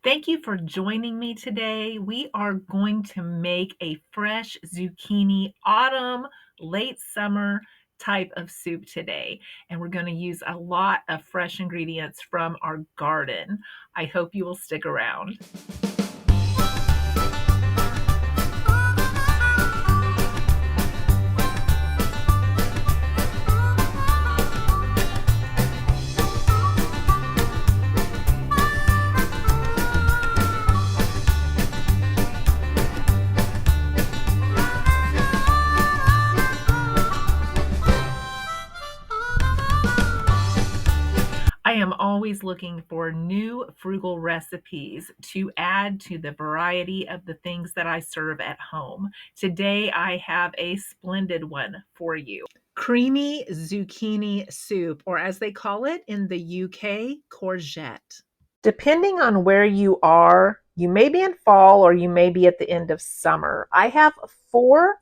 Thank you for joining me today. We are going to make a fresh zucchini autumn, late summer type of soup today. And we're going to use a lot of fresh ingredients from our garden. I hope you will stick around. I am always looking for new frugal recipes to add to the variety of the things that I serve at home. Today, I have a splendid one for you. Creamy zucchini soup, or as they call it in the UK, courgette. Depending on where you are, you may be in fall or you may be at the end of summer. I have 4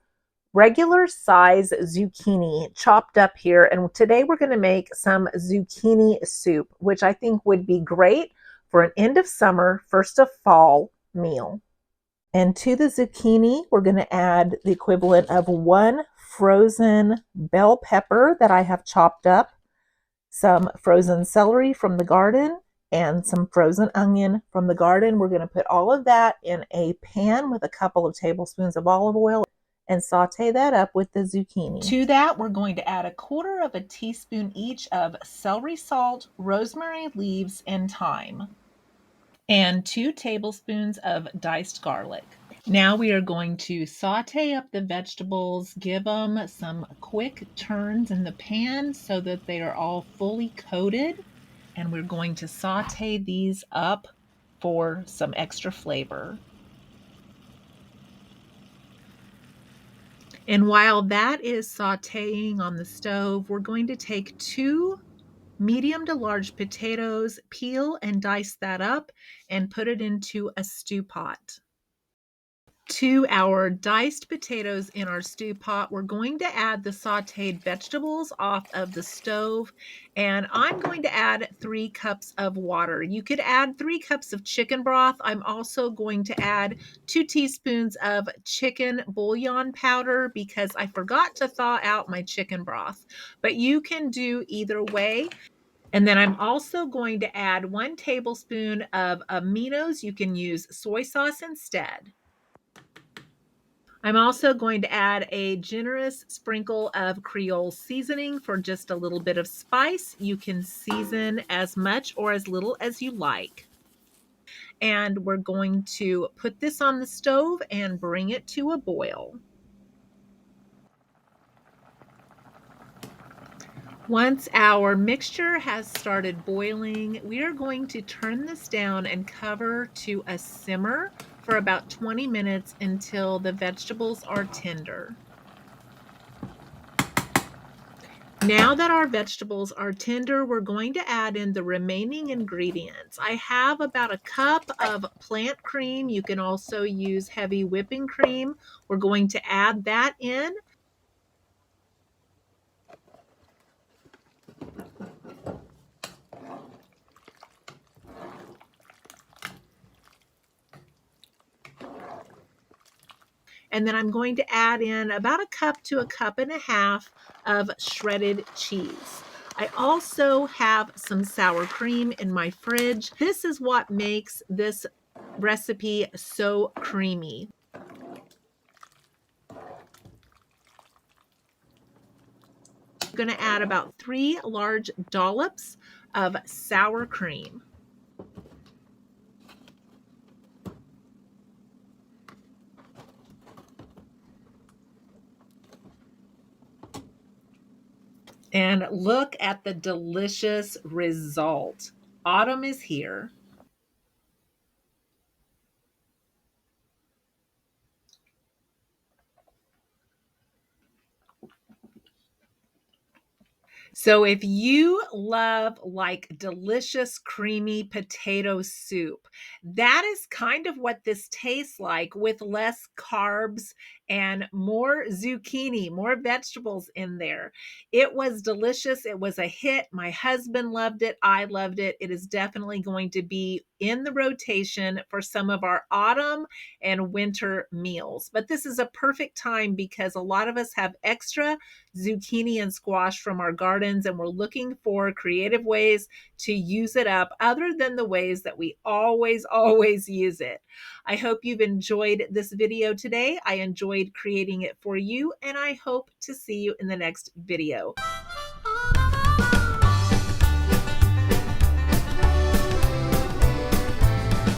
regular size zucchini chopped up here, and today we're going to make some zucchini soup, which I think would be great for an end of summer, first of fall meal. And to the zucchini, we're going to add the equivalent of 1 frozen bell pepper that I have chopped up, some frozen celery from the garden, and some frozen onion from the garden. We're going to put all of that in a pan with a couple of tablespoons of olive oil and saute that up with the zucchini. To that, we're going to add 1/4 of a teaspoon each of celery salt, rosemary leaves, and thyme, and 2 tablespoons of diced garlic. Now we are going to saute up the vegetables, give them some quick turns in the pan so that they are all fully coated, and we're going to saute these up for some extra flavor. And while that is sauteing on the stove, we're going to take 2 medium to large potatoes, peel and dice that up, and put it into a stew pot. To our diced potatoes in our stew pot, we're going to add the sauteed vegetables off of the stove, and I'm going to add 3 cups of water. You could add 3 cups of chicken broth. I'm also going to add 2 teaspoons of chicken bouillon powder because I forgot to thaw out my chicken broth, but you can do either way. And then I'm also going to add 1 tablespoon of aminos. You can use soy sauce instead. I'm also going to add a generous sprinkle of Creole seasoning for just a little bit of spice. You can season as much or as little as you like. And we're going to put this on the stove and bring it to a boil. Once our mixture has started boiling, we are going to turn this down and cover to a simmer for about 20 minutes until the vegetables are tender. Now that our vegetables are tender, we're going to add in the remaining ingredients. I have about 1 cup of plant cream. You can also use heavy whipping cream. We're going to add that in. And then I'm going to add in about 1 cup to 1.5 cups of shredded cheese. I also have some sour cream in my fridge. This is what makes this recipe so creamy. I'm going to add about 3 large dollops of sour cream. And look at the delicious result. Autumn is here. So if you love like delicious creamy potato soup, that is kind of what this tastes like with less carbs and more zucchini, more vegetables in there. It was delicious. It was a hit. My husband loved it. I loved it. It is definitely going to be in the rotation for some of our autumn and winter meals. But this is a perfect time because a lot of us have extra zucchini and squash from our gardens, and we're looking for creative ways to use it up other than the ways that we always use it. I hope you've enjoyed this video today. I enjoyed creating it for you, and I hope to see you in the next video.